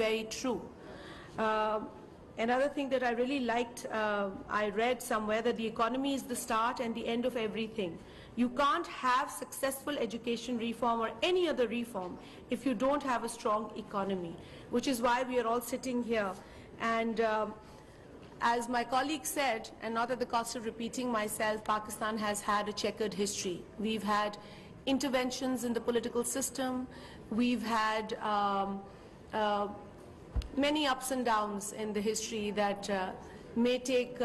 very true. Another thing that I really liked, I read somewhere that the economy is the start and the end of everything. You can't have successful education reform or any other reform if you don't have a strong economy, which is why we are all sitting here. And as my colleague said, and not at the cost of repeating myself, Pakistan has had a checkered history. We've had interventions in the political system. We've had many ups and downs in the history that may take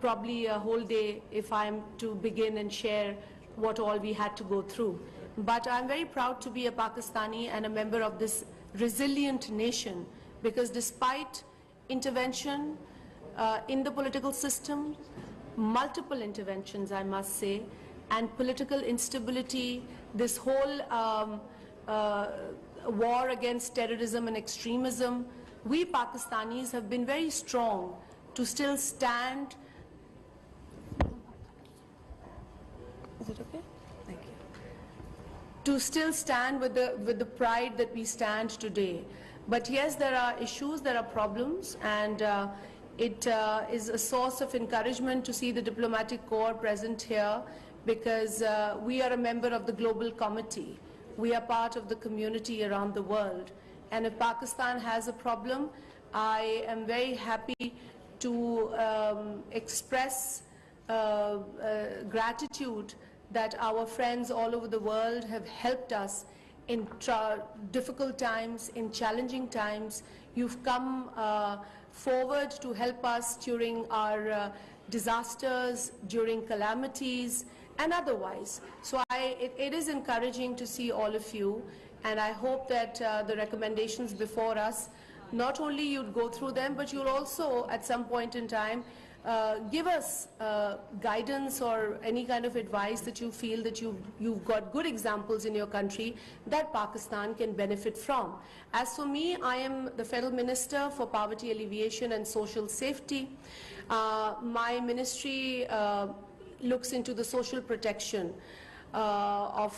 probably a whole day if I'm to begin and share what all we had to go through. But I'm very proud to be a Pakistani and a member of this resilient nation, because despite intervention in the political system, multiple interventions, I must say, and political instability, this whole war against terrorism and extremism, we Pakistanis have been very strong to still stand. Is it okay? Thank you. To still stand with the pride that we stand today. But yes, there are issues, there are problems, and it is a source of encouragement to see the diplomatic corps present here, because we are a member of the global committee. We are part of the community around the world. And if Pakistan has a problem, I am very happy to express gratitude that our friends all over the world have helped us in difficult times, in challenging times. You've come forward to help us during our disasters, during calamities, and otherwise. So it is encouraging to see all of you, and I hope that the recommendations before us, not only you'd go through them, but you'll also at some point in time give us guidance or any kind of advice that you feel that you've got good examples in your country that Pakistan can benefit from. As for me, I am the Federal Minister for Poverty Alleviation and Social Safety. My ministry looks into the social protection of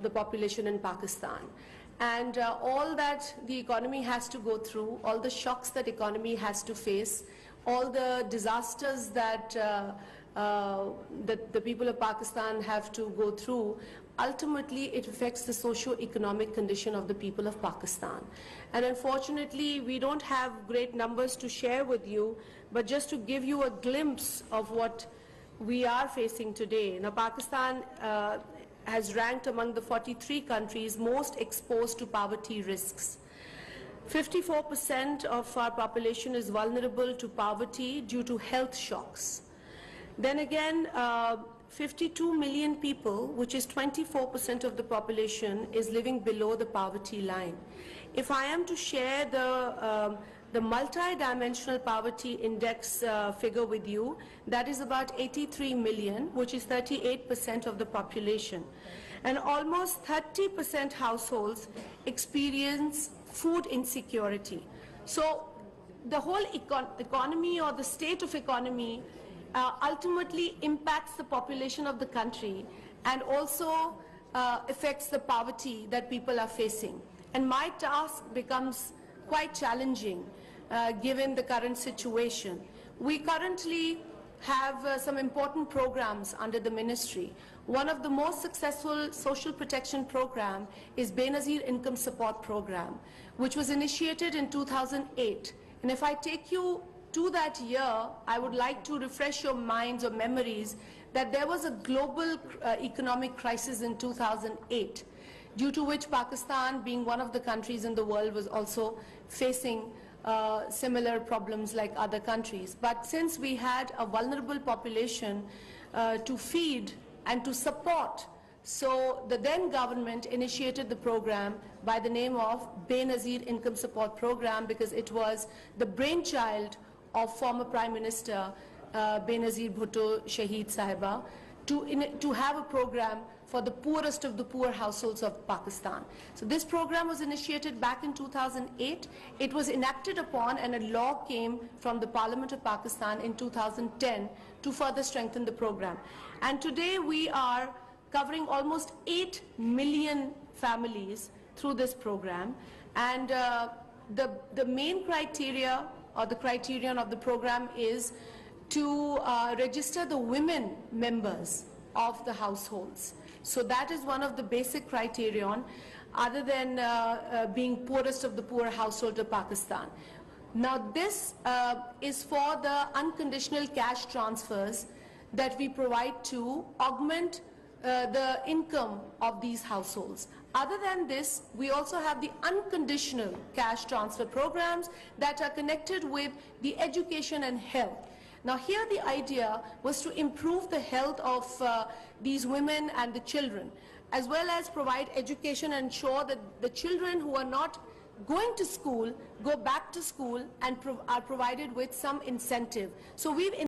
the population in Pakistan. And all that the economy has to go through, all the shocks that economy has to face, all the disasters that the people of Pakistan have to go through, ultimately it affects the socio-economic condition of the people of Pakistan. And unfortunately, we don't have great numbers to share with you, but just to give you a glimpse of what we are facing today. Now, Pakistan has ranked among the 43 countries most exposed to poverty risks. 54% of our population is vulnerable to poverty due to health shocks. Then again, 52 million people, which is 24% of the population, is living below the poverty line. If I am to share the multi-dimensional poverty index figure with you, that is about 83 million, which is 38% of the population. And almost 30% households experience food insecurity. So the whole economy, or the state of economy, ultimately impacts the population of the country and also affects the poverty that people are facing. And my task becomes quite challenging given the current situation. We currently have some important programs under the ministry. One of the most successful social protection program is Benazir Income Support Program, which was initiated in 2008. And if I take you to that year, I would like to refresh your minds or memories that there was a global economic crisis in 2008, due to which Pakistan, being one of the countries in the world, was also facing similar problems like other countries. But since we had a vulnerable population to feed and to support, so the then government initiated the program by the name of Benazir Income Support Program, because it was the brainchild of former Prime Minister Benazir Bhutto Shaheed Sahiba to have a program for the poorest of the poor households of Pakistan. So this program was initiated back in 2008. It was enacted upon, and a law came from the Parliament of Pakistan in 2010 to further strengthen the program. And today we are covering almost 8 million families through this program. And the main criteria or the criterion of the program is to register the women members of the households. So that is one of the basic criterion, other than being poorest of the poor household of Pakistan. Now this is for the unconditional cash transfers that we provide to augment the income of these households. Other than this, we also have the unconditional cash transfer programs that are connected with the education and health. Now here the idea was to improve the health of these women and the children, as well as provide education and ensure that the children who are not going to school go back to school and are provided with some incentive. So we've